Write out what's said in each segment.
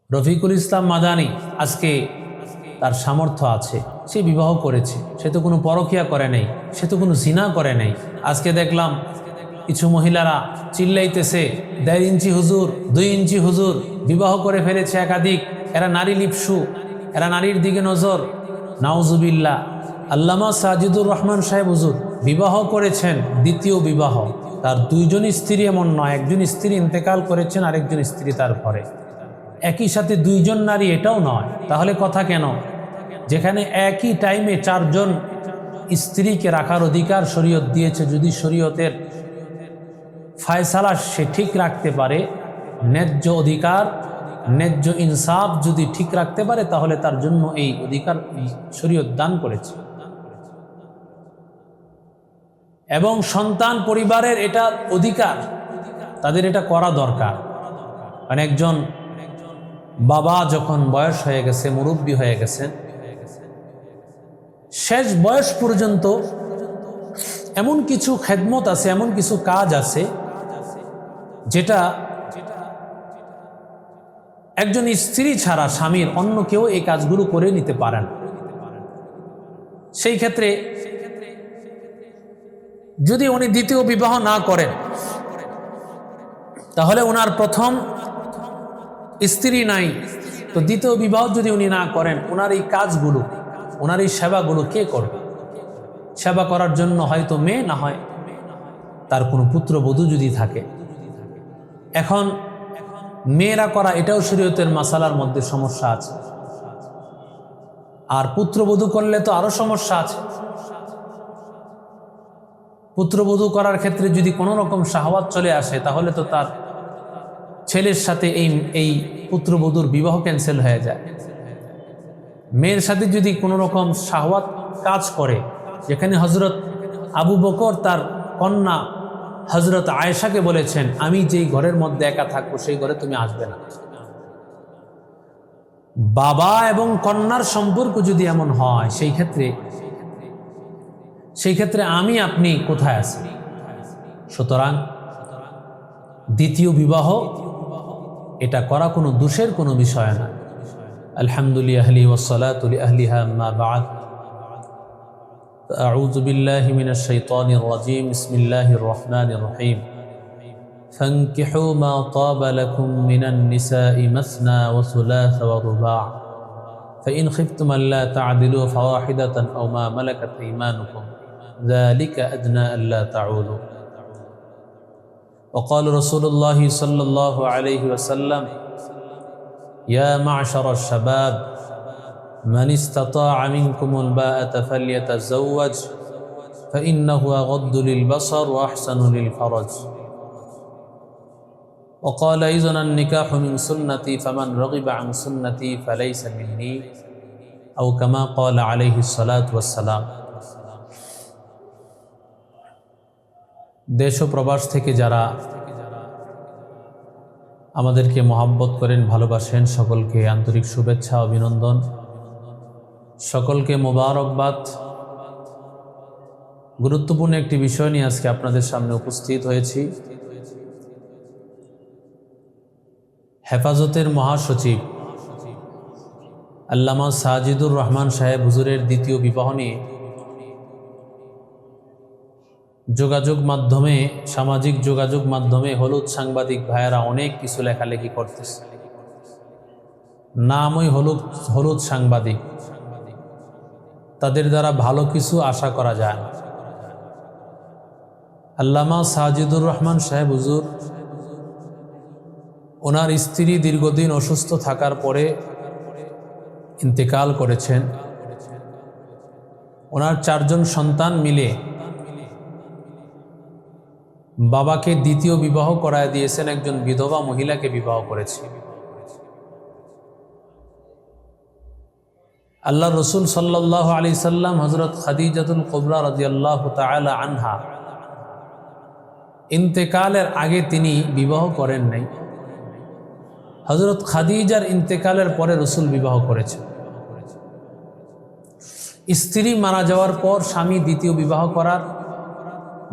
রফিকুল ইসলাম মাদানী আজকে তার সামর্থ্য আছে, সে বিবাহ করেছে, সে তো কোনো পরকিয়া করে নাই, সে তো কোনো জিনা করে নাই। আজকে দেখলাম কিছু মহিলারা চিল্লাইতেছে 1.5 ইঞ্চি হুজুর, 2 ইঞ্চি হুজুর, বিবাহ করে ফেলেছে একাধিক, এরা নারী লিপসু, এরা নারীর দিকে নজর। নাউজুবিল্লাহ। আল্লামা সাজিদুর রহমান সাহেব হুজুর বিবাহ করেছেন, দ্বিতীয় বিবাহ। তার 2 জন স্ত্রী এমন নয়, একজন স্ত্রী ইন্তেকাল করেছেন, আরেকজন স্ত্রী তার ঘরে। একই সাথে 2 জন নারী, এটাও নয়। তাহলে কথা কেন? যেখানে একই টাইমে 4 জন স্ত্রীকে রাখার অধিকার শরীয়ত দিয়েছে, যদি শরীয়তের ফায়সালা সে ঠিক রাখতে পারে, ন্যায্য অধিকার, ন্যায্য ইনসাফ যদি ঠিক রাখতে পারে, তাহলে তার জন্য এই অধিকার শরীয়ত দান করেছে। এবং সন্তান পরিবারের এটা অধিকার, তাদের এটা করা দরকার। মানে একজন বাবা যখন বয়স হয়ে গেছে, মুরব্বী হয়ে গেছেন, শেষ বয়স পর্যন্ত এমন কিছু খেদমত আছে, এমন কিছু কাজ আছে যেটা একজন স্ত্রী ছাড়া স্বামীর অন্য কেউ এই কাজগুলো করে নিতে পারেন। সেই ক্ষেত্রে যদি উনি দ্বিতীয় বিবাহ না করেন, তাহলে ওনার প্রথম স্ত্রী নাই, তো দ্বিতীয় বিবাহ যদি উনি না করেন, ওনার এই কাজগুলো, ওনার এই সেবাগুলো কে করবে? সেবা করার জন্য হয়তো মেয়ে, না হয় তার কোনো পুত্রবধূ যদি থাকে। এখন মেয়েরা করা এটাও শরীয়তের মাসালার মধ্যে সমস্যা আছে, আর পুত্রবধূ করলে তো আরো সমস্যা আছে। পুত্রবধূ করার ক্ষেত্রে যদি কোনো রকম শাহওয়াত চলে আসে, তাহলে তো তার ছেলের সাথে এই পুত্রবধূর বিবাহ ক্যান্সেল হয়ে যায়। মেয়ের সাথে যদি কোনো রকম শাহওয়াত কাজ করে, যেখানে হজরত আবু বকর তার কন্যা হজরত আয়েশাকে বলেছেন, আমি যেই ঘরের মধ্যে একা থাকবো সেই ঘরে তুমি আসবে না। বাবা এবং কন্যার সম্পর্ক যদি এমন হয়, সেই ক্ষেত্রে আমি আপনি কোথায় আছি? সুতরাং দ্বিতীয় বিবাহ এটা করা কোনো দোষের কোনো বিষয় না। আলহামদুলিল্লাহ ওয়াসসালাতু লিআহলিহা আম্মা বা'দ। আউযু বিল্লাহি মিনাশ শাইতানির রাজীম। বিসমিল্লাহির রহমানির রহিম। ফানকিহু মা তাবা লাকুম মিনান নিসাই মাসনা ওয়া সুলাসা ওয়া রুবা'। ফাইন খিফতুম আল্লা তা'দিলু ফাওয়াহিদাতান আও মা মালাকাত আইমানুকুম যালিকা আদনা আল্লা তা'উলু। وقال رسول الله صلى الله عليه وسلم يا معشر الشباب من استطاع منكم الباءة فليتزوج فإنه أغض للبصر وأحسن للفرج. وقال أيضا النكاح من سنتي فمن رغب عن سنتي فليس مني أو كما قال عليه الصلاة والسلام. দেশ ও প্রবাস থেকে যারা আমাদেরকে মহব্বত করেন, ভালোবাসেন, সকলকে আন্তরিক শুভেচ্ছা, অভিনন্দন, সকলকে মোবারকবাদ। গুরুত্বপূর্ণ একটি বিষয় নিয়ে আজকে আপনাদের সামনে উপস্থিত হয়েছি। হেফাজতের মহাসচিব আল্লামা সাজিদুর রহমান সাহেব হুজুরের দ্বিতীয় বিবাহ নিয়ে যোগাযোগ মাধ্যমে, সামাজিক যোগাযোগ মাধ্যমে হলুদ সাংবাদিক ভাইয়েরা অনেক কিছু লেখালেখি করতেছে। নামই হলুদ সাংবাদিক, তাদের দ্বারা ভালো কিছু আশা করা যায় না। আল্লামা সাজিদুর রহমান সাহেব হুজুর ওনার স্ত্রী দীর্ঘদিন অসুস্থ থাকার পরে ইন্তেকাল করেছেন। ওনার 4 জন সন্তান মিলে বাবাকে দ্বিতীয় বিবাহ করায় দিয়েছেন, একজন বিধবা মহিলাকে বিবাহ করেছে। আল্লাহ রসুল সাল্লাল্লাহু আলাইহি সাল্লাম হযরত খাদিজাতুল কুবরা রাদিয়াল্লাহু তাআলা আনহা ইন্তেকালের আগে তিনি বিবাহ করেন নাই। হযরত খাদিজার ইন্তেকালের পরে রসুল বিবাহ করেছেন। স্ত্রী মারা যাওয়ার পর স্বামী দ্বিতীয় বিবাহ করার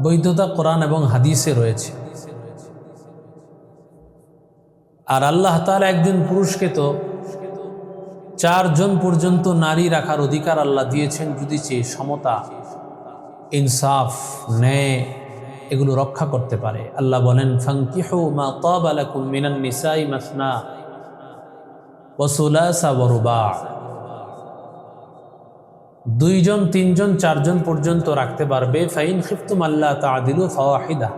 বৈধতা কোরআন এবং হাদিসে রয়েছে। আর আল্লাহ তাআলা একজন পুরুষকে তো 4 জন পর্যন্ত নারী রাখার অধিকার আল্লাহ দিয়েছেন, যদি সে সমতা, ইনসাফ, ন্যায় এগুলো রক্ষা করতে পারে। আল্লাহ বলেন, ফানকিহু মা তাবা লাকুম মিনান নিসাই মাসনা ওয়া সুলাসা ওয়া রুবা'। 2 জন, 3 জন, 4 জন পর্যন্ত রাখতে পারবে। ফাইন খিফতুম আল্লাহ তা'দিলু ফাওয়াহিদা।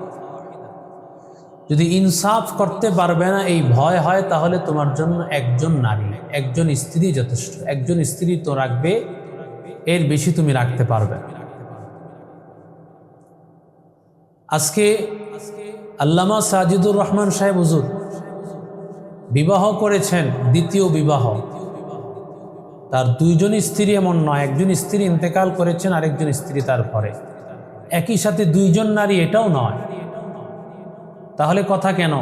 যদি ইনসাফ করতে পারবে না এই ভয় হয়, তাহলে তোমার জন্য একজন নারী, একজন স্ত্রী যথেষ্ট। একজন স্ত্রী তো রাখবে, এর বেশি তুমি রাখতে পারবে না। আজকে আল্লামা সাজিদুর রহমান সাহেব হুজুর বিবাহ করেছেন, দ্বিতীয় বিবাহ। তার 2 জন স্ত্রী এমন নয়, একজন স্ত্রী ইন্তেকাল করেছেন, আরেকজন স্ত্রী তার ঘরে। একই সাথে 2 জন নারী, এটাও নয়। তাহলে কথা কেন?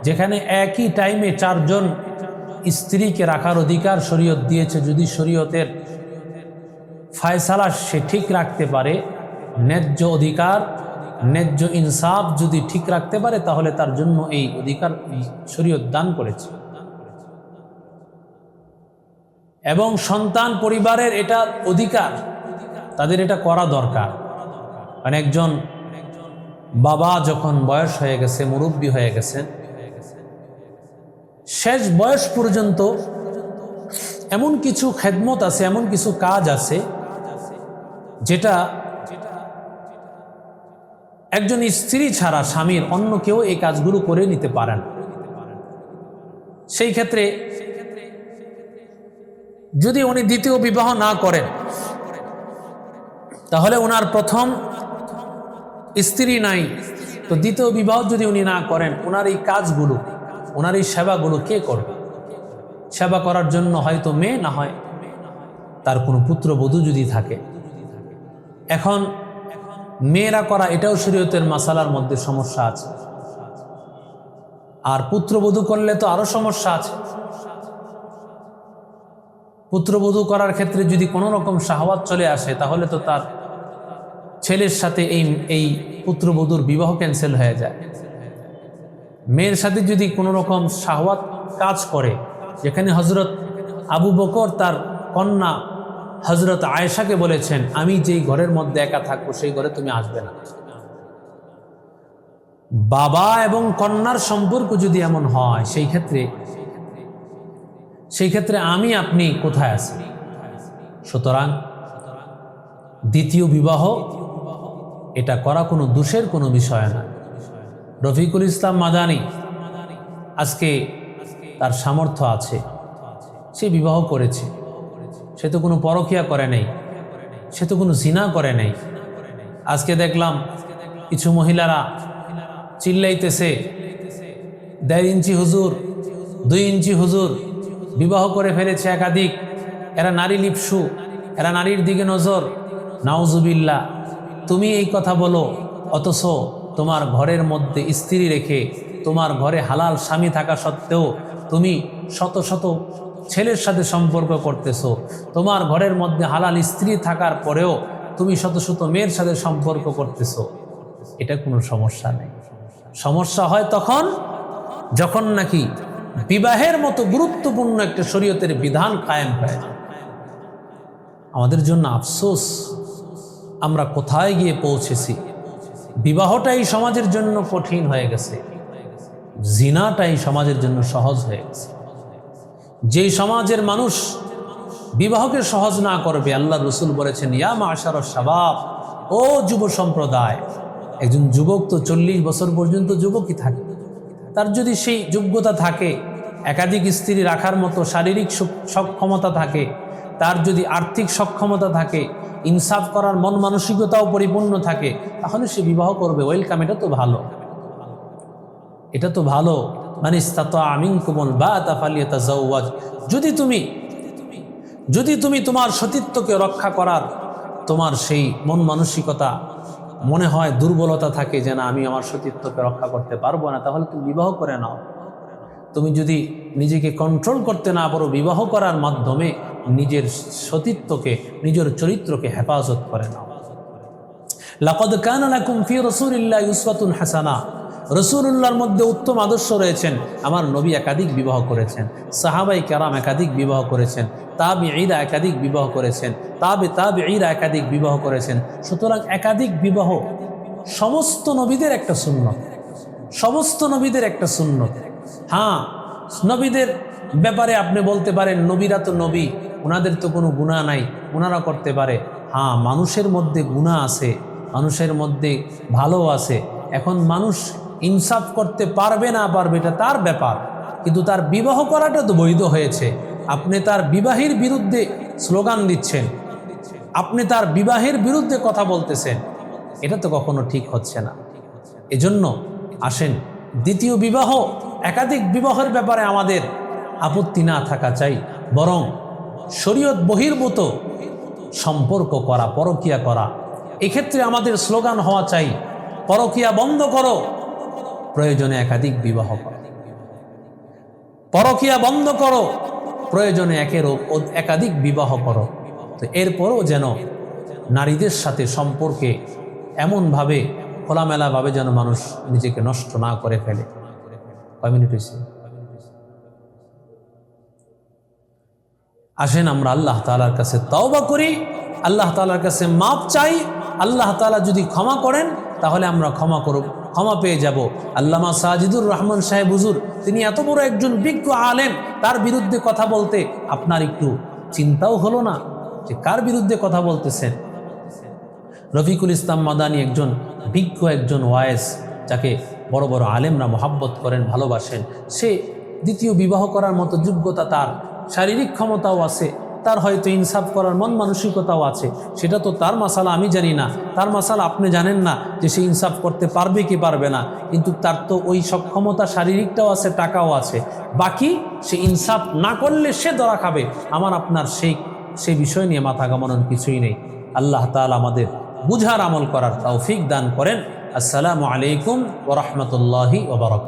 যেখানে একই টাইমে 4 জন স্ত্রীকে রাখার অধিকার শরীয়ত দিয়েছে, যদি শরীয়তের ফায়সালা সে ঠিক রাখতে পারে, ন্যায্য অধিকার, ন্যায্য ইনসাফ যদি ঠিক রাখতে পারে, তাহলে তার জন্য এই অধিকার শরীয়ত দান করেছে। এবং সন্তান পরিবারের এটা অধিকার, তাদের এটা করা দরকার। মানে একজন বাবা যখন বয়স হয়ে গেছে, মুরব্বী হয়ে গেছেন, শেষ বয়স পর্যন্ত এমন কিছু খেদমত আছে, এমন কিছু কাজ আছে যেটা একজন স্ত্রী ছাড়া স্বামীর অন্য কেউ এই কাজগুলো করে নিতে পারেন। সেই ক্ষেত্রে যদি উনি দ্বিতীয় বিবাহ না করেন, তাহলে ওনার প্রথম স্ত্রী নাই, তো দ্বিতীয় বিবাহ যদি উনি না করেন, ওনার এই কাজগুলো, ওনার এই সেবাগুলো কে করবে? সেবা করার জন্য হয়তো মেয়ে, না হয় তার কোনো পুত্রবধূ যদি থাকে। এখন মেয়েরা করা, এটাও শরীয়তের মাসালার মধ্যে সমস্যা আছে। আর পুত্রবধূ করলে তো আরো সমস্যা আছে। পুত্রবধূ করার ক্ষেত্রে যদি কোনো রকম শাহওয়াত চলে আসে, তাহলে তো তার ছেলের সাথে এই পুত্রবধূর বিবাহ ক্যান্সেল হয়ে যায়। মেয়ের সাথে যদি কোনো রকম শাহওয়াত কাজ করে, যেখানে হজরত আবু বকর তার কন্যা হজরত আয়েশাকে বলেছেন, আমি যেই ঘরের মধ্যে একা থাকবো সেই ঘরে তুমি আসবে না। বাবা এবং কন্যার সম্পর্ক যদি এমন হয়, সেই ক্ষেত্রে আমি আপনি কোথায় আছি? সুতরাং দ্বিতীয় বিবাহ এটা করা কোনো দোষের কোনো বিষয় না। রফিকুল ইসলাম মাদানী আজকে তার সামর্থ্য আছে, সে বিবাহ করেছে। সে তো কোনো পরকীয়া করে নাই, সে তো কোনো জিনা করে নাই। আজকে দেখলাম কিছু মহিলারা চিল্লাইতেছে, 1.5 ইঞ্চি হুজুর, 2 ইঞ্চি হুজুর, বিবাহ করে ফেলেছে একাধিক, এরা নারী লিপসু, এরা নারীর দিকে নজর। নাউজুবিল্লাহ। তুমি এই কথা বলো, অথচ তোমার ঘরের মধ্যে স্ত্রী রেখে, তোমার ঘরে হালাল স্বামী থাকা সত্ত্বেও তুমি শত শত ছেলের সাথে সম্পর্ক করতেছো। তোমার ঘরের মধ্যে হালাল স্ত্রী থাকার পরেও তুমি শত শত মেয়ের সাথে সম্পর্ক করতেছো। এটা কোনো সমস্যা নেই। সমস্যা হয় তখন যখন নাকি বিবাহের মতো গুরুত্বপূর্ণ একটা শরীয়তের বিধান কায়েম হয়। আমাদের জন্য আফসোস, আমরা কোথায় গিয়ে পৌঁছেছি। বিবাহটাই সমাজের জন্য কঠিন হয়ে গেছে, জিনাটাই সমাজের জন্য সহজ হয়ে গেছে। যেই সমাজের মানুষ বিবাহকে সহজ না করবে, আল্লাহ রসুল বলেছেন, ইয়া মাশারাশ শাবাব, ও যুব সম্প্রদায়। একজন যুবক তো 40 বছর পর্যন্ত যুবকই থাকে। তার যদি সেই যোগ্যতা থাকে, একাধিক স্ত্রী রাখার মতো শারীরিক সক্ষমতা থাকে, তার যদি আর্থিক সক্ষমতা থাকে, ইনসাফ করার মন মানসিকতাও পরিপূর্ণ থাকে, তাহলে সে বিবাহ করবে। ওয়েলকাম, এটা তো ভালো, এটা তো ভালো। মান ইসতাতা মিনকুমুল বাআতা ফালিয়াতাজাওয়াজ। যদি তুমি তোমার সতীত্বকে রক্ষা করার তোমার সেই মন মানসিকতা মনে হয়, দুর্বলতা থাকে যে না, আমি আমার সতীত্বকে রক্ষা করতে পারবো না, তাহলে তুমি বিবাহ করে নাও। তুমি যদি নিজেকে কন্ট্রোল করতে না পারো, বিবাহ করার মাধ্যমে নিজের সতীত্বকে, নিজের চরিত্রকে হেফাজত করে নাও। লাকাদ কানা লাকুম ফি রাসূলিল্লাহি উসওয়াতুন হাসানাহ। রসুলুল্লাহর মধ্যে উত্তম আদর্শ রয়েছেন। আমার নবী একাধিক বিবাহ করেছেন, সাহাবাই কেরাম একাধিক বিবাহ করেছেন, তাবিঈরা একাধিক বিবাহ করেছেন, তাবিঈরা একাধিক বিবাহ করেছেন। সুতরাং একাধিক বিবাহ সমস্ত নবীদের একটা সুন্নত, সমস্ত নবীদের একটা সুন্নত। হ্যাঁ, নবীদের ব্যাপারে আপনি বলতে পারেন নবীরা তো নবী, ওনাদের তো কোনো গুনাহ নাই, ওনারা করতে পারে। হ্যাঁ, মানুষের মধ্যে গুনাহ আছে, মানুষের মধ্যে ভালো আছে। এখন মানুষ ইনসাফ করতে পারবে না পারবে এটা তার ব্যাপার, কিন্তু তার বিবাহ করাটা তো বৈধ হয়েছে। আপনি তার বিবাহের বিরুদ্ধে স্লোগান দিচ্ছেন, আপনি তার বিবাহের বিরুদ্ধে কথা বলতেছেন, এটা তো কখনো ঠিক হচ্ছে না। এজন্য আসেন, দ্বিতীয় বিবাহ, একাধিক বিবাহের ব্যাপারে আমাদের আপত্তি না থাকা চাই, বরং শরীয়ত বহির্ভূত সম্পর্ক করা, পরকিয়া করা, এক্ষেত্রে আমাদের স্লোগান হওয়া চাই, পরকিয়া বন্ধ করো, প্রয়োজনে একাধিক বিবাহ করো। পরকিয়া বন্ধ করো, প্রয়োজনে একাধিক বিবাহ করো। তো এরপরও যেন নারীদের সাথে সম্পর্কে এমনভাবে খোলামেলাভাবে যেন মানুষ নিজেকে নষ্ট না করে ফেলে। কয় মিনিট হয়েছে? আসেন আমরা আল্লাহ তাআলার কাছে তওবা করি, আল্লাহ তাআলার কাছে মাপ চাই। আল্লাহ তাআলা যদি ক্ষমা করেন তাহলে আমরা ক্ষমা পেয়ে যাব। আল্লামা সাজিদুর রহমান সাহেব হুজুর, তিনি এত বড় একজন বিজ্ঞ আলেম, তার বিরুদ্ধে কথা বলতে আপনার একটু চিন্তাও হলো না যে কার বিরুদ্ধে কথা বলতেছেন? রফিকুল ইসলাম মাদানী একজন বিজ্ঞ, একজন ওয়ায়েজ, যাকে বড় বড় আলেমরা মহাব্বত করেন, ভালোবাসেন। সে দ্বিতীয় বিবাহ করার মতো যোগ্যতা, তার শারীরিক ক্ষমতাও আছে, তার হয়তো ইনসাফ করার মন মানসিকতাও আছে। সেটা তো তার মাসালা, আমি জানি না, তার মাসালা আপনি জানেন না যে সে ইনসাফ করতে পারবে কি পারবে না, কিন্তু তার তো ওই সক্ষমতা শারীরিকটাও আছে, টাকাও আছে। বাকি সে ইনসাফ না করলে সে ধরা খাবে। আমার আপনার সেই বিষয় নিয়ে মাথা ঘামানোর কিছুই নেই। আল্লাহ তাআলা আমাদের বুঝার আমল করার তৌফিক দান করেন। আসসালামু আলাইকুম ওয়া রাহমাতুল্লাহি ওয়া বারাকাতুহু।